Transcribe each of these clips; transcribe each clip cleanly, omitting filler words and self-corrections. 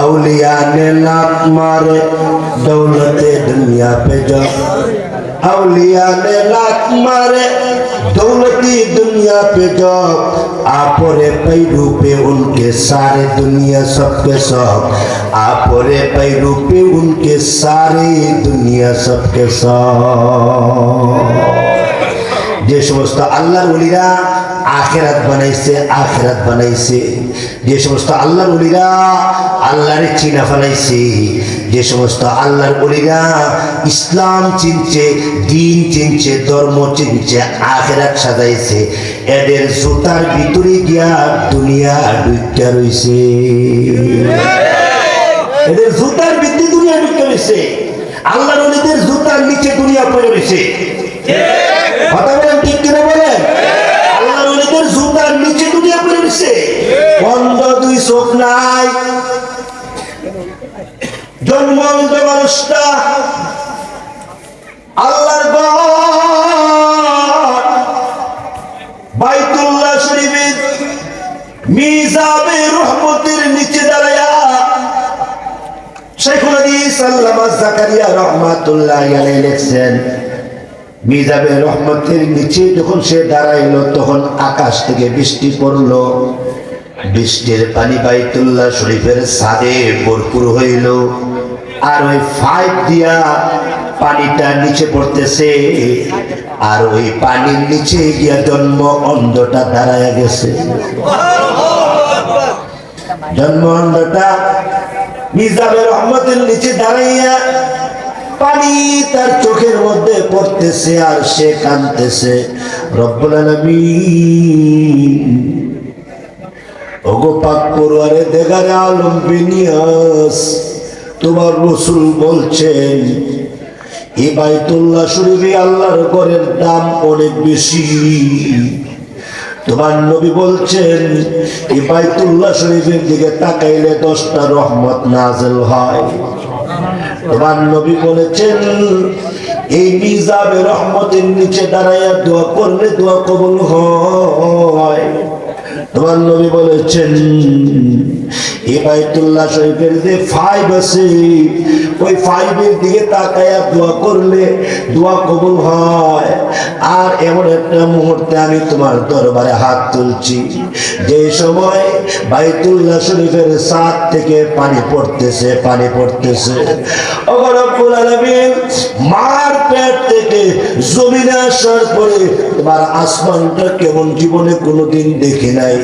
औलिया ने लात मारे दौलते दुनिया पे जब औलिया ने लात मारे दौलती दुनिया पे जब आपरे पैरू पे उनके सारे दुनिया सबके सब आपरे पैरू पे उनके सारे दुनिया सबके सब যে সমস্ত আল্লাহর ওলিরা আখিরাত বানাইছে যে সমস্ত আল্লাহর ওলিরা আল্লাহরে চিনা ফেলাইছে যে সমস্ত আল্লাহর ওলিরা ইসলাম চিনছে দ্বীন চিনছে ধর্ম চিনছে আখিরাত সাজাইছে এদের জুতার ভিতরে গিয়া দুনিয়া ঢুইকা রইছে এদের জুতার ভিতরে দুনিয়া ঢুইকা রইছে আল্লাহর ওলিদের জুতার নিচে দুনিয়া পড়ে রইছে কথা বলেন ঠিক কিনা বলেন আল্লাহর ওলিদের জুতার নিচে দুনিয়া পড়ে রইছে বন্ধ দুই চোখ নাই জন্মন্ত মানুষটা আল্লাহর ঘর বাইতুল্লাহ শরীফের মিজাবে রহমতের নিচে দাঁড়ায়া শাইখুল হাদিস আল্লামা জাকারিয়া রাহমাতুল্লাহ আলাইহি লিখছেন মিজাবে রহমতের নিচে যখন সে দাঁড়াইলো তখন আকাশ থেকে বৃষ্টি পড়লো বৃষ্টির পানি বাইতুল্লাহ শরীফের ছাদে ভরপুর হইল আর ওই পাইপ দিয়া পানিটা নিচে পড়তেছে আর ওই পানির নিচে গিয়া জন্ম অন্ধটা দাঁড়ায় গেছে জন্ম অন্ধটা মিজাবে রহমতের নিচে দাঁড়াইয়া পানি তার চোখের মধ্যে পড়তেছে আর সে কাঁদতেছে রব্বুল আলামিন ওগো পাক পরওয়ারে দেগারে আলম বিনিয়াস তোমার রাসূল বলছেন এই বাইতুল্লাহ শরীফে আল্লাহর ঘরের দাম অনেক বেশি তোমার নবী বলছেন এই বাইতুল্লাহ শরীফের দিকে তাকাইলে 10টা রহমত নাযিল হয় তোমার নবী বলেছেন এই মিজাবে রহমতের নিচে দাঁড়াইয়া দোয়া করলে দোয়া কবুল হয় তোমার নবী বলেছেন এই বাইতুল্লাহ শরীফের যে 5 আছে ওই 5 এর দিকে তাকায়া দোয়া করলে দোয়া কবুল হয় আর এমন একটা মুহূর্তে আমি তোমার দরবারে হাত তুলছি যে সময় বাইতুল্লাহ শরীফের ছাদ থেকে পানি পড়তেছে ও রব্বুল আলামিন মার পেট থেকে জমিনে আসার পরে তোমার আসমানটা কেমন জীবনে কোনোদিন দেখি নাই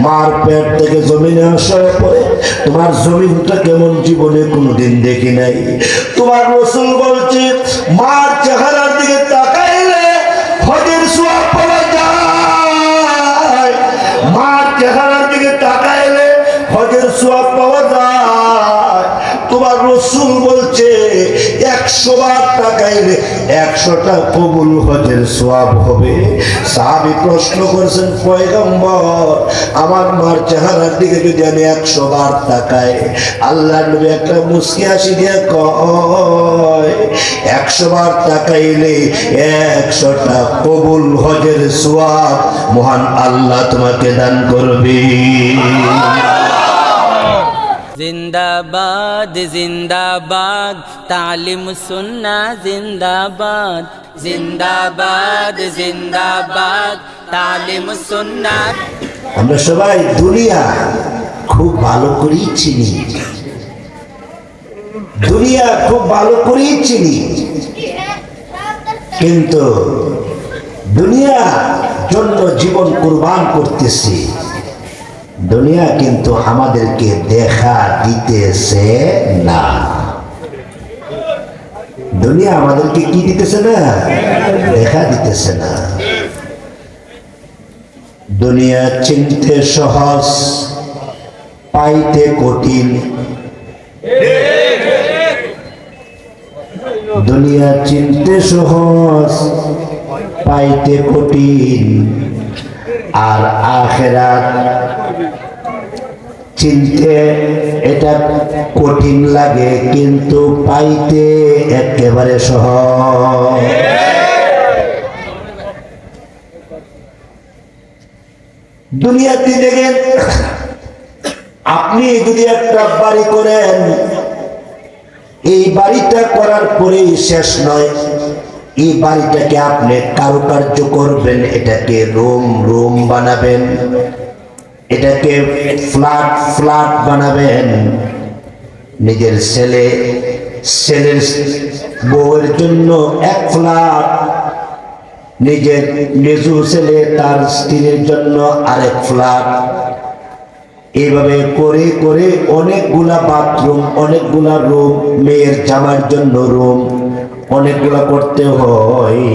মার পেট থেকে জমিনে আসার পরে তোমার জমিনটা কেমন জীবনে কোনোদিন দেখি নাই তোমার রাসূল বলছে মার চেহারার দিকে তাকাইলে হজের সওয়াব পাওয়া যায় মার চেহারার দিকে তাকাইলে হজের সওয়াব পাওয়া যায় তোমার রাসূল বলছে 100 বার তাকাইলে 100টা কবুল হজের সওয়াব হবে সাহাবী প্রশ্ন করেছেন পয়গম্বর আমার মার চেহারার দিকে যদি আমি 100 বার তাকাই আল্লাহর নবী একটা মুস্কি হাসি দিয়ে কয় 100 বার তাকাইলে 100টা কবুল হজের সওয়াব মহান আল্লাহ তোমাকে দান করবে जिंदाबाद जिंदाबाद तालिम सुन्ना जिंदाबाद जिंदाबाद जिंदाबाद तालिम सुन्ना আমরা সবাই দুনিয়া খুব ভালো করেই চিনি কিন্তু দুনিয়ার জন্য জীবন কুরবান করতেছি দুনিয়া কিন্তু আমাদেরকে দেখা দিতেছে না দুনিয়া আমাদেরকে কি দিতেছে না দেখা দিতেছে না দুনিয়া চিনতে সহজ পাইতে কঠিন দুনিয়া চিনতে সহজ পাইতে কঠিন আর আখিরাত চিনতে এটা কঠিন লাগে কিন্তু পাইতে একেবারে সহজ দুনিয়াতে দেখেন আপনি যদি একটা বাড়ি করেন, এই বাড়িটা করার পরেই শেষ নয়, এই বাড়িটাকে আপনি কারুকার্য করবেন, এটাকে রুম বানাবেন, এটাকে ফ্ল্যাট বানাবেন। নিজের ছেলের বউয়ের জন্য এক ফ্ল্যাট, নিজের মেজু ছেলে তার স্ত্রীর জন্য আরেক ফ্ল্যাট। এইভাবে করে করে অনেকগুলা বাথরুম, অনেকগুলা রুম, মেয়ের জামার জন্য রুম, অনেকগুলা করতে হয়।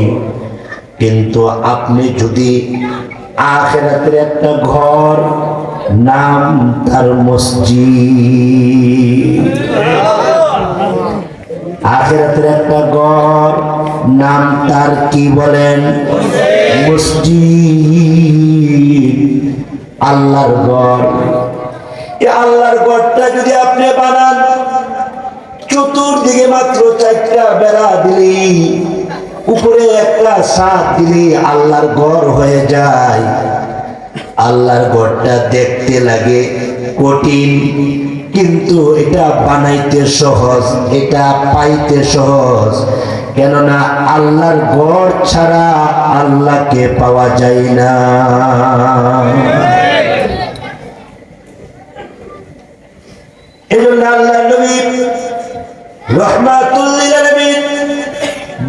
কিন্তু আপনি যদি আখিরাতের একটা ঘর, নাম তার মসজিদ, আখিরাতের একটা ঘর, নাম তার কি বলেন? মসজিদ, আল্লাহর ঘর। এই আল্লাহর ঘরটা যদি আপনি বানান, চতুর্দিকে মাত্র 4টা বেড়া দিলি, উপরে একটা ছাদ দিলি, আল্লাহর ঘর হয়ে যায়। আল্লাহর ঘরটা দেখতে লাগে কঠিন, কিন্তু এটা বানাইতে সহজ, এটা পাইতে সহজ। কেননা আল্লাহর ঘর ছাড়া আল্লাহকে পাওয়া যায় না। এজন্য আল্লাহ নবী রাহমাতুল লিল আলামিন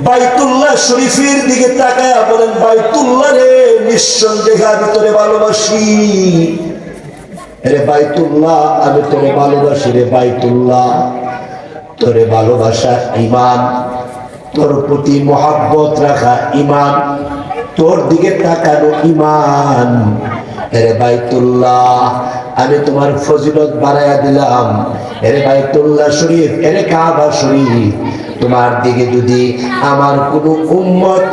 বাইতুল্লাহ শরীফের দিকে তাকায়া বলেন, বাইতুল্লাহ রে নিঃসন্দেহে আমি তোরে ভালোবাসি। রে বাইতুল্লাহ, আমি তোরে ভালোবাসি রে বাইতুল্লাহ। তোরে ভালোবাসা ঈমান, তোর প্রতি মহব্বত রাখা ঈমান, তোর দিকে তাকানো ঈমান। রে বাইতুল্লাহ, আমি তোমার ফজিলত বাড়াইয়া দিলাম। এরে বাইতুল্লাহ শরীফ, এরে কাবা শরীফ, তোমার দিকে যদি আমার কোন উম্মত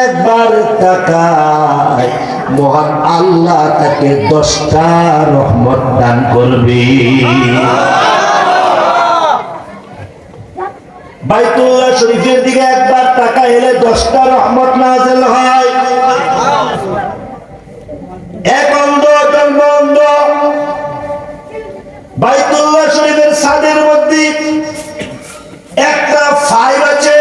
একবার তাকায়, মহান আল্লাহ তাকে 10টা রহমত দান করবে। বাইতুল্লাহ শরীফের দিকে একবার তাকায় এলে 10টা রহমত নাযিল হয়। এক অন্ধ, জন্ম অন্ধ, বাইতুল্লাহ শরীফের ছাদের মধ্যে একটা ফাইল আছে,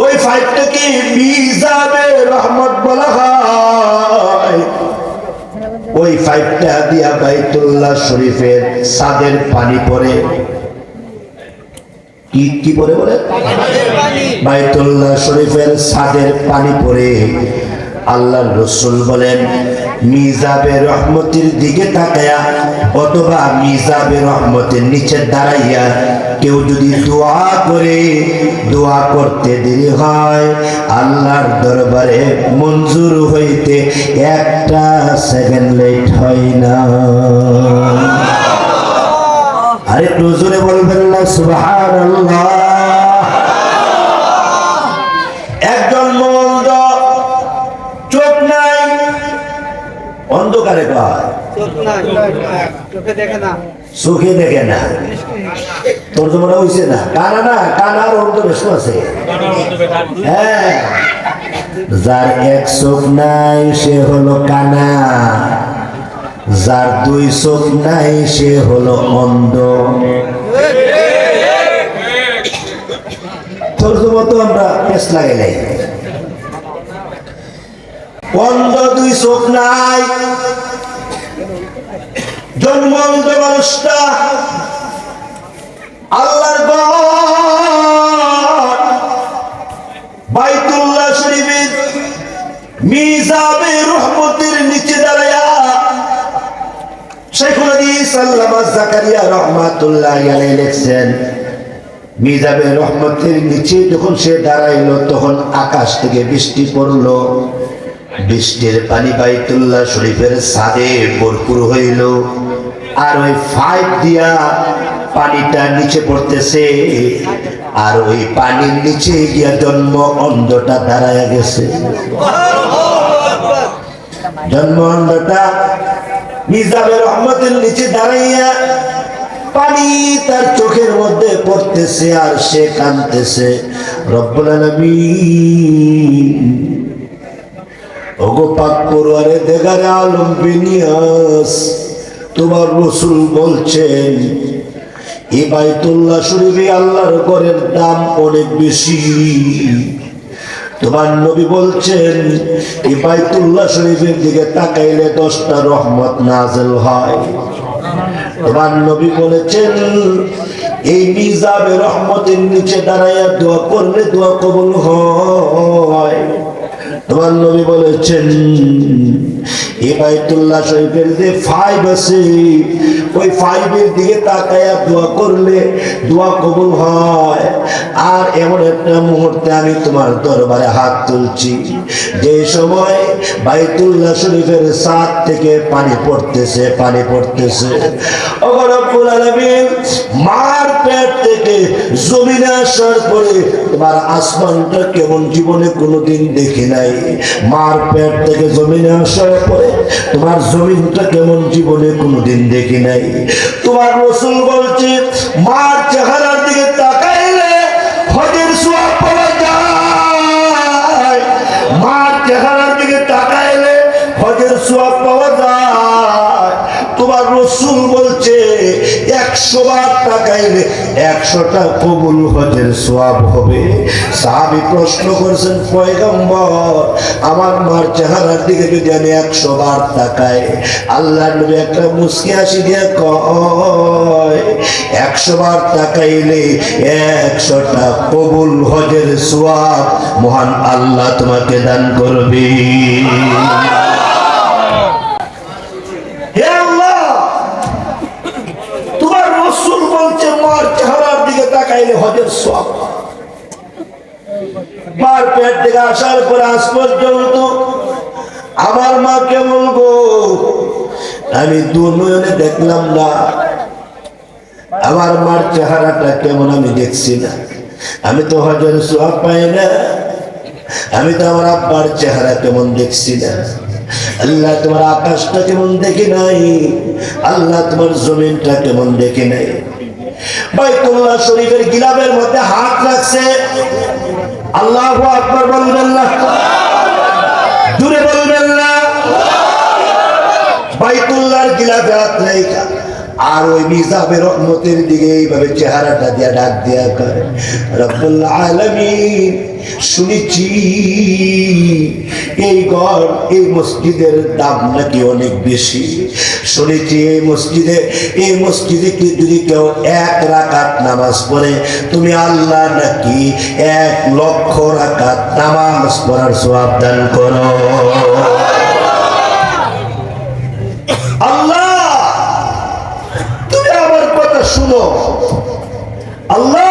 ওই ফাইলটাকে মিজাবে রহমত বলা হয়। ওই ফাইলটা দিয়া বাইতুল্লাহ শরীফের ছাদের পানি পড়ে। কি পড়ে বলে? বাইতুল্লাহ শরীফের ছাদের পানি পড়ে। আল্লাহর রাসূল বলেন, মিজাবে রহমতের দিকে তাকায়া অথবা মিজাবে রহমতের নিচে দাঁড়াইয়া কেউ যদি দোয়া করে, দোয়া করতে দেরি হয়, আল্লাহর দরবারে মঞ্জুর হইতে 1টা সেকেন্ড লেট হয় না। আরেকটু জোরে বলবেন না সুবহানাল্লাহ। একজন অন্ধ, চোখ নাই, অন্ধকারে কয় চোখে দেখে না, তোর তো মনে হয়েছে না, কানা না, কানার অর্ধ বেশ আছে। হ্যাঁ, যার এক চোখ নাই সে হলো কানা, যার 2 চোখ নাই সে হলো অন্ধ। তোর তো মতো আমরা পেশ লাগাইলাই। অন্ধ, 2 চোখ নাই, জন্ম অন্ধ মানুষটা আল্লাহর ঘর বাইতুল্লাহ শরীফের মিজাবে রহমতের নিচে দাঁড়ায়া শাইখুল হাদিস আল্লামা জাকারিয়া রাহমাতুল্লাহি আলাইহি লিখছেন, মিজাবে রহমতের নিচে যখন সে দাঁড়াইলো তখন আকাশ থেকে বৃষ্টি পড়লো। বৃষ্টির পানি বাইতুল্লাহ শরীফের ছাদে ভরপুর হইল, আর ওই পাইপ দিয়া পানিটা নিচে পড়তেছে, আর ওই পানির নিচে গিয়া জন্ম অন্ধটা দাঁড়ায় গেছে। জন্ম অন্ধটা মিজাবে রহমতের নিচে দাঁড়াইয়া পানি তার চোখের মধ্যে পড়তেছে, আর সে কাঁদতেছে, রব্বুল আলামিন, ওগো পাক পরওয়ারে দেগারে আলম বিনিয়াস, তোমার রাসূল বলছেন এই বাইতুল্লাহ শরীফে আল্লাহর ঘরের দাম অনেক বেশি। তোমার নবী বলছেন এই বাইতুল্লাহ শরীফের দিকে তাকাইলে 10টা রহমত নাযিল হয়। তোমার নবী বলেছেন এই মিজাবে রহমতের নিচে দাঁড়াইয়া দোয়া করলে দোয়া কবুল হয়। তোমার নবী বলেছেন এই বাইতুল্লাহ শরীফের যে 5 আছে ওই 5-এর দিকে তাকায়া দোয়া করলে দোয়া কবুল হয়। আর এমন একটা মুহূর্তে আমি তোমার দরবারে হাত তুলছি যে সময় বাইতুল্লাহ শরীফের ছাদ থেকে পানি পড়তেছে ও রব্বুল আলামিন মার পেট থেকে জমিনে আসার পরে তোমার আসমানটা কেমন জীবনে কোনোদিন দেখি নাই। মার পেট থেকে জমিনে আসার পরে তোমার জমিনটা কেমন জীবনে কোনোদিন দেখি নাই। তোমার রাসূল বলছে মার চেহারার দিকে তাকাইলে হজের সওয়াব পাওয়া যায়। মার চেহারার দিকে তাকাইলে হজের সওয়াব পাওয়া যায়। তোমার রাসূল বলছে 100 বার তাকাইলে 100টা কবুল হজের সওয়াব হবে। সাহাবী প্রশ্ন করেছেন পয়গম্বর আমার মার চেহারার দিকে যদি আমি 100 বার তাকাই, আল্লাহর নবী একটা মুস্কি হাসি দিয়ে কয় 100 বার তাকাইলে 100টা কবুল হজের সওয়াব মহান আল্লাহ তোমাকে দান করবে। হে আল্লাহ তোমার রাসূল বলছে মার চেহারার দিকে তাকাইলে হজের সওয়াব। মার পেট থেকে আসার পর আজ পর্যন্ত আমার মা কেমন গো আমি দুনয়নে দেখলাম না। আমার মার চেহারাটা কেমন আমি দেখছি না। আমি তো হজের সওয়াব পাই না। আমি তো আমার আব্বার চেহারা কেমন দেখছি না। আল্লাহ তোমার আকাশটা কেমন দেখি নাই। আল্লাহ তোমার জমিনটা কেমন দেখি নাই। বাইতুল্লাহ শরীফের গিলাফের মধ্যে হাত রাখছে। আল্লাহু আকবার বলবেন না? জোরে বলবেন না? বাইতুল্লাহর গিলাফে হাত রাখা আর ওই মিজাবে রহমতের দিকে এইভাবে চেহারাটা দিয়া ডাক দিয়া করে রব্বুল আলামিন শুনেছি এই ঘর এই মসজিদের দাম নাকি অনেক বেশি। শুনেছি এই মসজিদে কি যদি কেউ 1 রাকাত নামাজ পড়ে তুমি আল্লাহ নাকি 1 লক্ষ রাকাত নামাজ পড়ার সওয়াব দান করো। আল্লাহ তুমি আমার কথা শুনো। আল্লাহ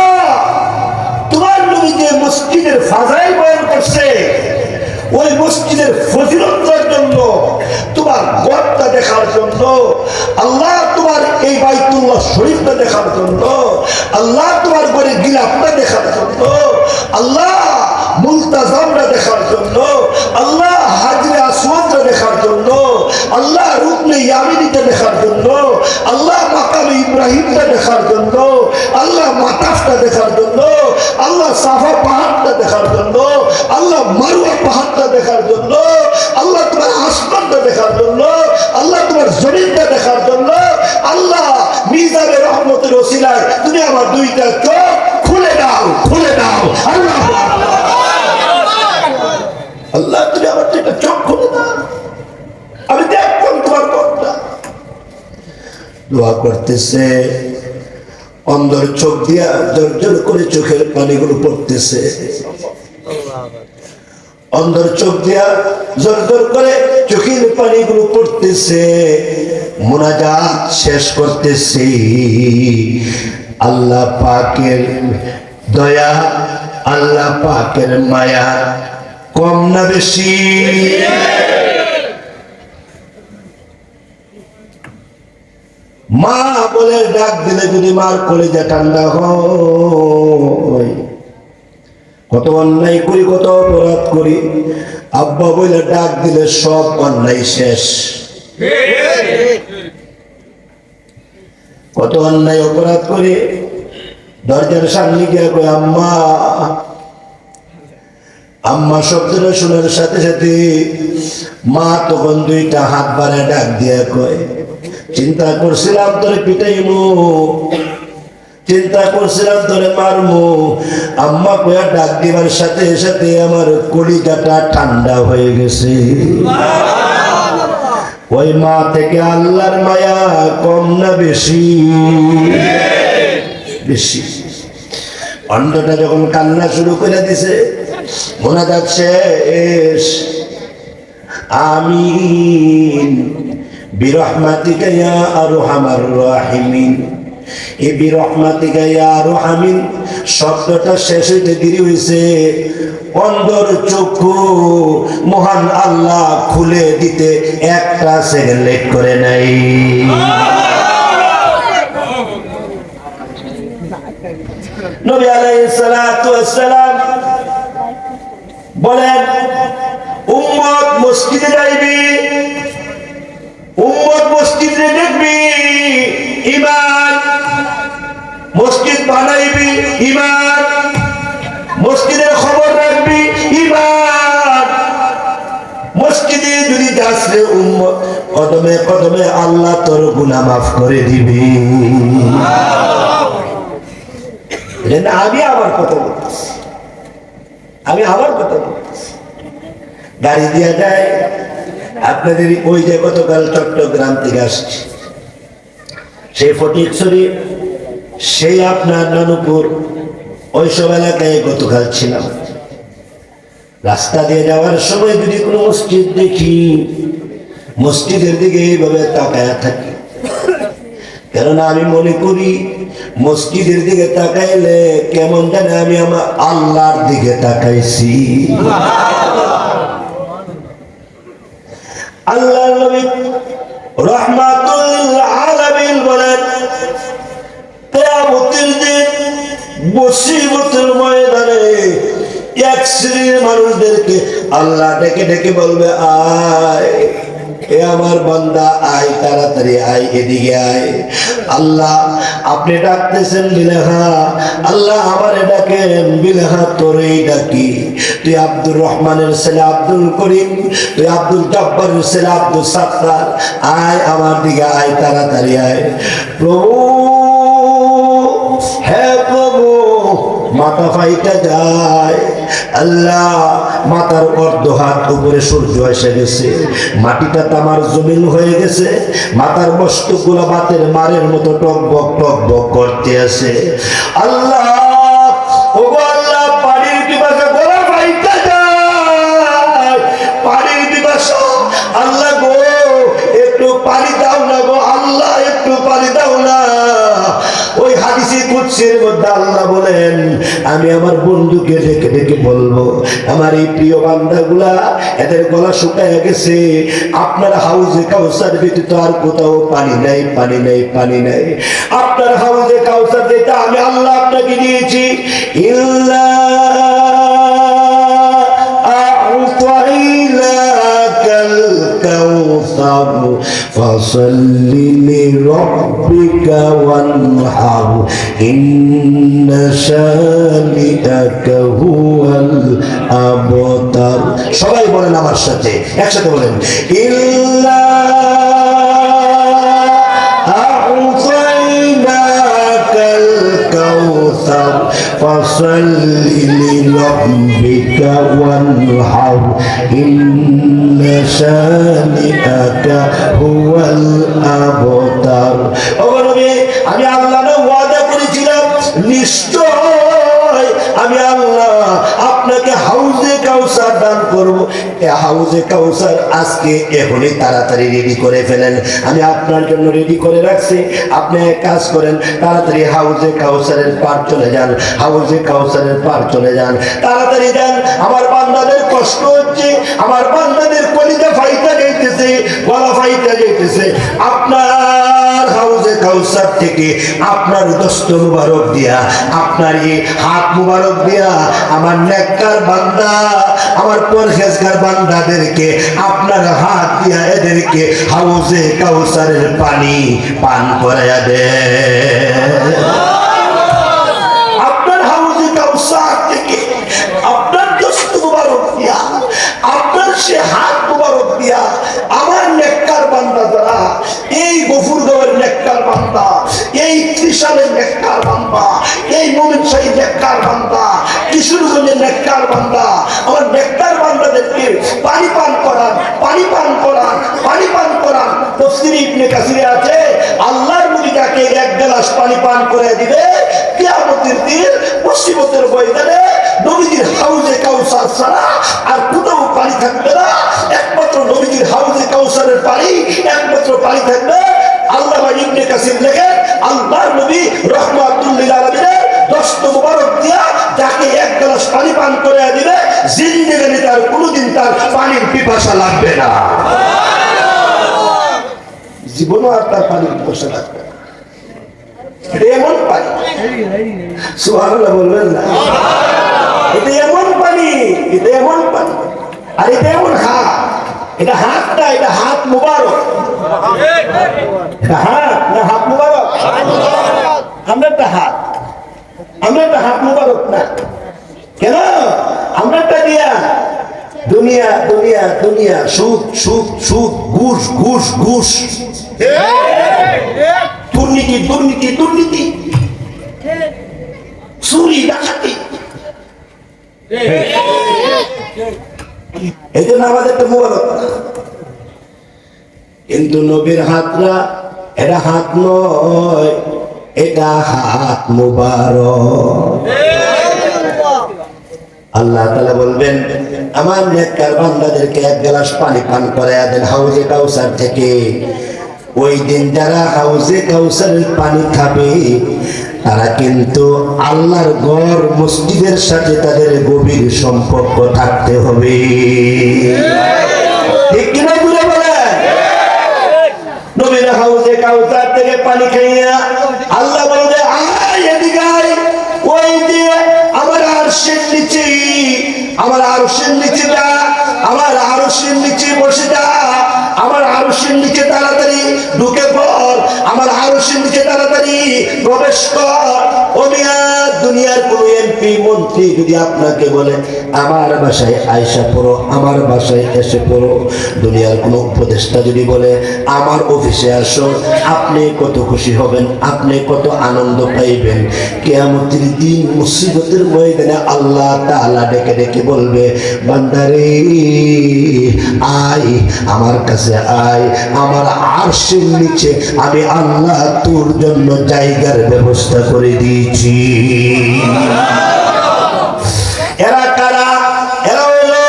তোমার নবী যে মসজিদের ফাজাইল বয়ান করছে ওই মসজিদের ফজিলতের জন্য তোমার ঘরটা দেখার জন্য আল্লাহ তোমার এই বাইতুল্লাহ শরীফটা দেখার জন্য আল্লাহ তোমার ঘরে গিলাফটা দেখার জন্য আল্লাহ মুলতাজামটা দেখার জন্য আল্লাহ হাজরে আসওয়াদটা দেখার জন্য আল্লাহ রুকনে ইয়ামিনীটা দেখার জন্য আল্লাহ মাকামে ইব্রাহিমটা দেখার জন্য আল্লাহ মাতাফটা দেখার জন্য আল্লাহ সাফা পাহাড়টা দেখার জন্য আল্লাহ মারওয়া পাহাড়টা দেখার জন্য আল্লাহ তোমার আসমানটা দেখার জন্য আল্লাহ তোমার জমিনটা দেখার জন্য আল্লাহ মিজাবে রহমতের ওসিলায় তুমি আমার 2টা চোখ খুলে দাও আল্লাহ আল্লাহ তুমি আমার 2টা চোখ খুলে দাও আমি দেখতাম তোমার পথটা। দোয়া করতেছে অন্ধর চোখ দিয়া জর্জর করে চোখের পানিগুলো পড়তেছে। অন্ধর চোখ দিয়া জর্জর করে চোখের পানিগুলো পড়তেছে। মুনাজাত শেষ করতেছি আল্লাহ পাকের দয়া আল্লাহ পাকের মায়া কম না বেশি? মা বলে ডাক দিলে যদি মার কলিজা ঠান্ডা হয়। কত অন্যায় করি কত অপরাধ করি আব্বা বলে ডাক দিলে সব অন্যায় শেষ। কত অন্যায় অপরাধ করি দরজার সামনে গিয়ে কই আম্মা আম্মা শব্দটা শোনার সাথে সাথে মা তখন 2টা হাত বাড়ায় ডাক দিয়া কয় চিন্তা করছিলাম তোরে পিটাইমু, চিন্তা করছিলাম তোরে মারমু। আম্মা কয়া ডাক দিবার সাথে সাথে আমার কলিজাটা ঠান্ডা হয়ে গেছে। ওই মা থেকে আল্লাহর মায়া কম না বেশি? বেশি। অন্ধটা যখন কান্না শুরু করে দিছে, শোনা যাচ্ছে আমিন বিরহমাতিকা ইয়া আরহামার রাহিমিন। এই বিরহমাতিকা ইয়া আরহামিন শব্দটা শেষ হইতে দেরি হয়েছে, অন্ধর চক্ষু মহান আল্লাহ খুলে দিতে একটা সেকেন্ড লেট করে নাই। নবী আলাইহিস সালাতু ওয়াস সালাম বলেন, উম্মত মসজিদে যাইবি, উম্মত মসজিদে দেখবি, ঈমান মসজিদ বানাইবি, ঈমান মসজিদের খবর রাখবি, ঈমান মসজিদে যদি যাস রে উম্মত, কদমে কদমে আল্লাহ তোর গুনাহ মাফ করে দিবি। আমি আবার কথা বলতেছি, আমি আবার কথা বলতেছি। গাড়ি দিয়া যায় আপনাদের ওই যে গতকাল চট্টগ্রাম থেকে আসছে, সেই ফটিকছড়ি, সেই আপনার নানুপুর, ওইসব এলাকায় গতকাল ছিলাম। রাস্তা দিয়ে যাওয়ার সময় যদি কোনো মসজিদ দেখি, মসজিদের দিকে এইভাবে তাকায়া থাকি, কেননা আমি মনে করি মসজিদের দিকে তাকাইলে কেমন জানে আমি আমার আল্লাহর দিকে তাকাইছি। আল্লাহর নবী রাহমাতুল লিল আলামিন বলেন, কিয়ামতের দিন মুসিবতের ময়দানে এক শ্রেণীর মানুষদেরকে আল্লাহ ডেকে ডেকে বলবে, আয় এ আমার বান্দা, আয় তাড়াতাড়ি আয়, এদিকে আয়। আল্লাহ আপনি ডাকতেছেন বিলেহা, আল্লাহ আমারে ডাকেন বিলেহা, তোরেই ডাকি। তুই আব্দুর রহমানের ছেলে আব্দুল করিম, তুই আব্দুল জব্বারের ছেলে আব্দুল সাত্তার, আয় আমার দিকে আয়, তাড়াতাড়ি আয়। প্রভু, হে প্রভু, মাথা ফাইটা যায়। আল্লাহ মাথার অর্ধ হাত উপরে সূর্য এসে গেছে, মাটিটা তামার জমিন হয়ে গেছে, মাথার মস্তকগুলো বাতের মারের মতো টকবক টকবক করতে আছে। আল্লাহ, ও আল্লাহ, পানির পিপাসা গলা ফাইটা যায়, পানির পিপাসা। আল্লাহ গো, একটু পানি দাও না গো, আল্লাহ একটু পানি দাও না। ওই হাদিসে কুদসির মধ্যে আল্লাহ বলেন, আমি আমার বন্ধুকে ডেকে ডেকে বলবো, আমার এই প্রিয় বান্দাগুলা এদের গলা শুকায় গেছে, আপনার হাউজে কাউসার ব্যতীত আর কোথাও পানি নাই, পানি নাই, পানি নাই। আপনার হাউজে কাউসার যেটা আমি আল্লাহ আপনাকে দিয়েছি, ইল্লা আ'তাইনাকাল কাউসার ফাসাল্লি লিরাব্বিকা ওয়ানহার ইন্না শানিআকা হুয়াল আবতার। সবাই বলেন আমার সাথে, একসাথে বলেন, ইল্লা আ'তাইনাকাল কাউসার ফাসাল্লি লিরাব্বিকা ওয়ানহার ইন্না শানিআকা হুয়াল আবতার। ও নবী, আমি আল্লাহ না ওয়াদা করেছিলাম, নিশ্চয় আমি আল্লাহ আপনাকে হাউজে কাউসার দান করব। এই হাউজে কাউসার আজকে এখনই তাড়াতাড়ি রেডি করে ফেলেন, আমি আপনার জন্য রেডি করে রাখছি। আপনি এক কাজ করেন, তাড়াতাড়ি হাউজে কাউসারের পার চলে যান, হাউজে কাউসারের পার চলে যান, তাড়াতাড়ি যান। আমার বান্দাদের কষ্ট হচ্ছে, আমার বান্দাদের কলিজা ফাইটা যাইতেছে, গলা ফাইটা যাইতেছে। আপনার হাউজে কাউসার থেকে আপনার দস্ত মুবারক দিয়া, আপনার এই হাত মুবারক দিয়া আমার নেককার বান্দা, আমার পরহেজগার বান্দাদেরকে আপনার হাত দিয়া এদেরকে হাউজে কাউসারের পানি পান করাইয়া দেন। আপনার হাউজে কাউসার থেকে আপনার দস্ত মুবারক দিয়া, আপনার সে হাত মুবারক দিয়া আমার নেককার বান্দা যারা এই গফুর বরিশালের নেককার বান্দা, এই মুমিন শাহী নেককার বান্দা, কিশোরগঞ্জের নেককার বান্দা, আমার নেককার বান্দাদেরকে পানি পান করান, পানি পান করান, পানি পান করান। তাফসীরে ইবনে কাসিরে আছে, আল্লাহর নবী যাকে এক গ্লাস পানি পান করে দিবে, কিয়ামতের দিন মুসিবতের ময়দানে নবীজির হাউজে কাউসার ছাড়া আর কোথাও পানি থাকবে না, একমাত্র নবীজির হাউজে কাউসারের পানি, একমাত্র পানি থাকবে। আল্লামা ইবনে কাসির লেখেন, আল্লাহর নবী রাহমাতুল লিল আলামিনের দস্ত মুবারক দিয়া যাকে এক গ্লাস পানি পান করে দিবে, জিন্দেগানি তার কোনোদিন তার পানির পিপাসা লাগবে না, জীবনও আর তার পানির পিপাসা লাগবে না। এটা এমন পানি, সুবহানাল্লাহ বলবেন না? এটা এমন পানি, এটা এমন পানি, আর এটা এমন হাত, এটা হাতটা, এটা হাত মুবারক, এটা হাত না হাত মুবারক, আমরা একটা হাত, আমরা একটা হাত মুবারক না কেন? আমরা একটা দিয়া দুনিয়া দুনিয়া দুনিয়া, সুদ সুদ সুদ, ঘুষ ঘুষ ঘুষ, দুর্নীতি দুর্নীতি দুর্নীতি, চুরি ডাকাতি, এই জন্য আমাদের একটা মুবারক না। কিন্তু নবীর হাতরা এটা হাত নয়, এটা হাত মুবারক। আল্লাহ তাআলা বলবেন, আমার নেককার বান্দাদেরকে এক গ্লাস পানি পান করায়া দেন হাউজে কাউসার থেকে। ওই দিন যারা হাউজে কাউসারের পানি খাবে তারা কিন্তু আল্লাহর ঘর মসজিদের সাথে তাদের গভীর সম্পর্ক থাকতে হবে, ঠিক কিনা বলে বলেন? নবীর হাউজে কাউসার থেকে পানি খাইয়া আল্লাহ বলবে, আয় এদিকে আয়, ওই যে আমার আরশের নিচে, আমার আরশের নিচে যা, আমার আরশের নিচে বসে যা, আমার আরশের নিচে তাড়াতাড়ি ঢুকে পড়, আমার আরশের নিচে তাড়াতাড়ি প্রবেশ কর। ও মিয়া, দুনিয়ার কোন এমপি মন্ত্রী যদি আপনাকে বলে আমার বাসায় আয়সা পড়ো, আমার বাসায় এসে পড়ো, দুনিয়ার কোন উপদেষ্টা যদি বলে আমার অফিসে আসো, আপনি কত খুশি হবেন, আপনি কত আনন্দ পাইবেন। কিয়ামতের দিন মুসিবতের ময়দানে আল্লাহ তাআলা ডেকে ডেকে বলবে, বান্দারে আয় আমার কাছে আয়, আমার আরশের নিচে আমি আল্লাহ তোর জন্য জায়গার ব্যবস্থা করে দিয়েছি। এরা কারা? এরা হলো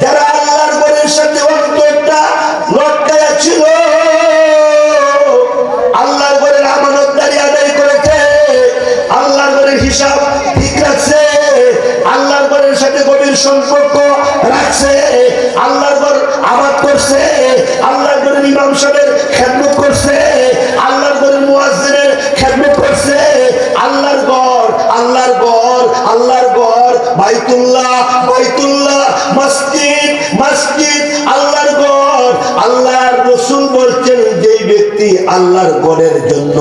যারা আল্লাহর ঘরের সাথে অন্তরটা লটকায়া ছিল, আল্লাহর ঘরের আমানতদারি আদায় করেছে, আল্লাহর ঘরের হিসাব ঠিক রাখছে, আল্লাহর ঘরের সাথে গভীর সম্পর্ক রাখছে, আল্লাহর ঘর আবাদ করছে, আল্লাহর ঘরের ইমাম সাহেবের খেদমত করছে, আল্লাহর ঘরের মুয়াজ্জিনের খেদমত করছে। আল্লাহর ঘর, আল্লাহর ঘর, আল্লাহর ঘর, বাইতুল্লাহ, বাইতুল্লাহ, মসজিদ, মসজিদ, আল্লাহর ঘর। আল্লাহর রাসূল বলছেন, যেই ব্যক্তি আল্লাহর ঘরের জন্য,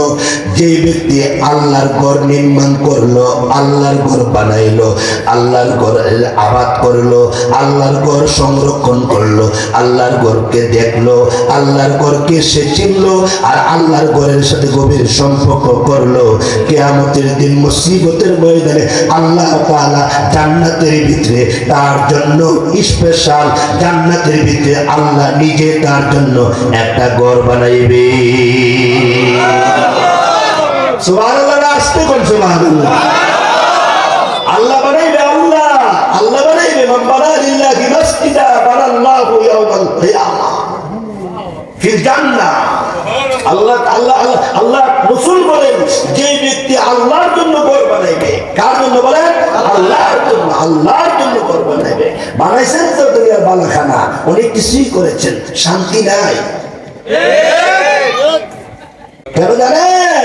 যেই ব্যক্তি আল্লাহর ঘর নির্মাণ করলো, আল্লাহর ঘর বানাইলো, আল্লাহর ঘর আবাদ করলো, আল্লাহর ঘর সংরক্ষণ করলো, আল্লাহর ঘরকে দেখলো, আল্লাহর ঘরকে সে চিনলো, আর আল্লাহর ঘরের সাথে গভীর সম্পর্ক করলো, কিয়ামতের দিন মুসিবতের ময়দানে আল্লাহ তাআলা জান্নাতের ভিতরে তার জন্য স্পেশাল, জান্নাতের ভিতরে আল্লাহ নিজে তার জন্য একটা ঘর বানাইবে। সুবহানাল্লাহ, আসতে কোন সুবহানাল্লাহ। আল্লাহ বানাইবে, আল্লাহ, আল্লাহ বানাইবে। মান বানা লিল্লাহি মাসজিদা বানাল্লাহু ইয়াওমাল কিয়ামাহ ফিল জান্নাহ। আল্লাহ আল্লাহ আল্লাহ রাসূল বলেন, যে ব্যক্তি আল্লাহর জন্য ঘর বানাইবে, কার জন্য বলেন? আল্লাহর জন্য, আল্লাহর জন্য ঘর বানাইবে। বানাইছেন তো দুনিয়ার বালাখানা, অনেক কিছুই করেছেন, শান্তি নাই। কেন জানেন?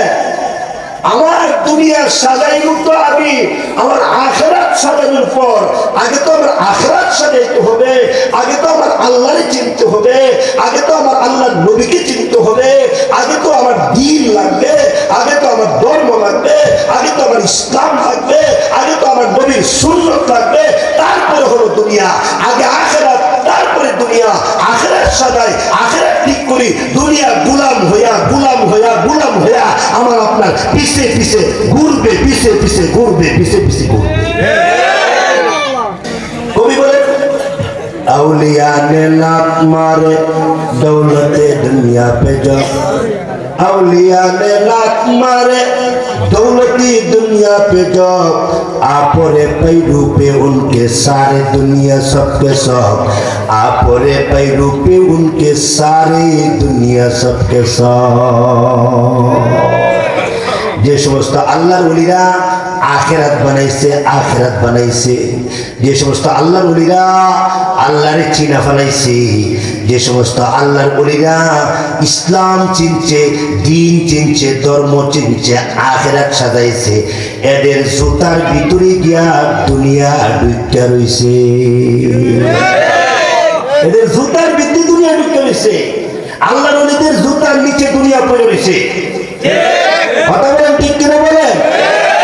আমার দুনিয়া সাজাইব তো আমি আমার আখিরাত সাজানোর পর, আগে তো আমার আখিরাত সাজাইতে হবে, আগে তো আমার আল্লাহরে চিনতে হবে, আগে তো আমার আল্লাহর নবীকে চিনতে হবে, আগে তো আমার দ্বীন লাগবে, আগে তো আমার ধর্ম লাগবে, আগে তো আমার ইসলাম লাগবে, আগে তো আমার নবীর সুন্নাত লাগবে, তারপরে হলো দুনিয়া। আগে আখিরাত, তারপরে দুনিয়া। আখিরাত সাজাই, আখিরাত ঠিক করি, দুনিয়া গুলাম হইয়া গুলাম হইয়া গুলাম হইয়া আমার আপনার পিছে পিছে ঘুরবে, পিছে পিছে ঘুরবে, পিছে পিছে ঘুরবে। কবি বলে औलिया ने लात मारे दौलते दुनिया पे जब औलिया ने लात मारे दौलती दुनिया पे जब आपरे पैरू पे उनके सारे दुनिया सबके सब आपरे पैरू पे उनके सारे दुनिया सबके सब। যে সমস্ত আল্লাহর ওলিরা আখিরাত বানাইছে, আখিরাত বানাইছে, যে সমস্ত আল্লাহর ওলিরা আল্লাহরে চিনা ফেলাইছে, যে সমস্ত আল্লাহর ওলিরা ইসলাম চিনছে, দিন চিনছে, ধর্ম চিনছে, আখিরাত সাজাইছে, এদের জুতার ভিতরে গিয়া দুনিয়া ঢুইকা রইছে, এদের জুতার ভিতরে দুনিয়া ঢুইকা রইছে। আল্লাহর ওলিদের জুতার নিচে দুনিয়া পড়ে রইছে। কথা বলেন ঠিক কিনা বলেন?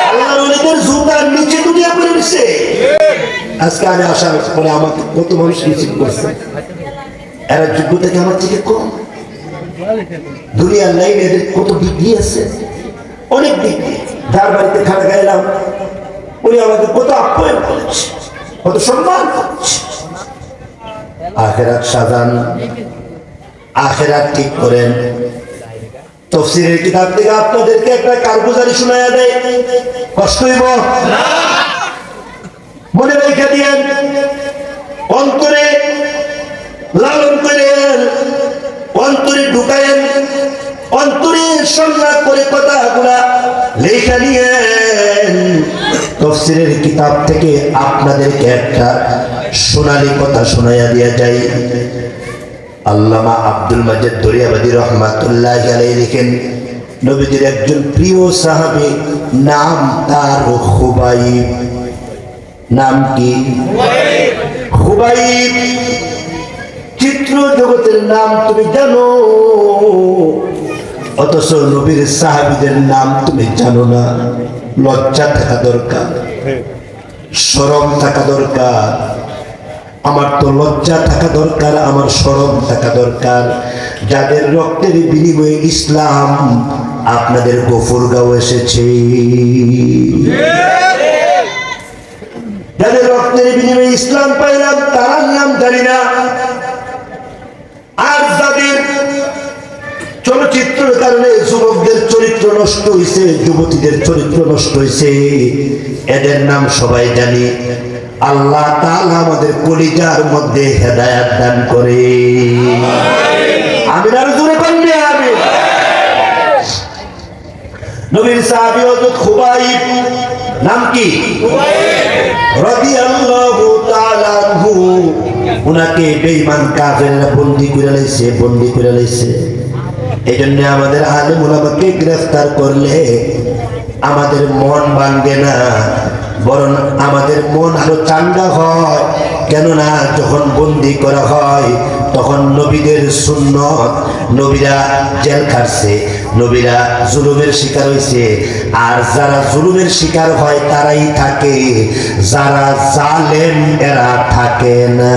আল্লাহর ওলিদের জুতার নিচে দুনিয়া পড়ে রইছে। আজকে আমি আসার পরে আমাকে কত মানুষ রিসিভ করছে, এরা যোগ্যতা কি আমার থেকে কম? দুনিয়ার লাইনে এদের কত ডিগ্রি আছে, অনেক ডিগ্রি। যার বাড়িতে খানা খাইলাম উনি আমাকে কত আপ্যায়ন করেছে, কত সম্মান করেছে। আখিরাত সাজান, আখিরাত ঠিক করেন। তাফসীরের কিতাব থেকে আপনাদেরকে একটা কারগুজারি শোনায়া দেয়, কষ্ট হইব না, মনে রেখে দিয়েন, অন্তরে লালন করেন, অন্তরে ঢুকায়েন, অন্তরে সংগ্রহ করে কথাগুলা লেখা নিয়েন। তাফসীরের কিতাব থেকে আপনাদেরকে একটা সোনালী কথা শোনায়া দিয়া যায়। আল্লামা আব্দুল মাজিদ দরিয়াবাদী রহমাতুল্লাহি আলাইহি লিখেন, নবীজির একজন প্রিয় সাহাবী, নাম তার খুবাইব। নাম কি? খুবাইব। চিত্র জগতের নাম তুমি জানো, অথচ নবীর সাহাবীদের নাম তুমি জানো না। লজ্জা থাকা দরকার, শরম থাকা দরকার। আমার তো লজ্জা থাকা দরকার, আমার শরম থাকা দরকার। যাদের রক্তের বিনিময়ে ইসলাম আপনাদের গফরগাঁও এসেছে, যাদের রক্তের বিনিময়ে ইসলাম পাইলাম তার নাম জানি না। আর যাদের চলচ্চিত্রের কারণে যুবকদের চরিত্র নষ্ট হয়েছে, যুবতীদের চরিত্র নষ্ট হয়েছে, এদের নাম সবাই জানি। আল্লাহ তাআলা আমাদের কলিজার মধ্যে হেদায়েত দান করে। আমিন। আর জোরে বলবে আমিন। নবীর সাহাবী হযরত খুবাইব, নাম কি? রাদিয়াল্লাহু তাআলা আনহু। উনাকে বেঈমান কাফেররা বন্দী করে লাইছে, বন্দী করে লাইছে। এইজন্য আমাদের আলেম উলামাকে গ্রেফতার করলে আমাদের মন ভাঙে না, বরং আমাদের মন আরো চাঙ্গা হয়। কেননা যখন বন্দী করা হয় তখন নবীদের সুন্নত, নবীরা জেল খাটছে, নবীরা জুলুমের শিকার হয়েছে। আর যারা জুলুমের শিকার হয় তারাই থাকে, যারা জালেম এরা থাকে না।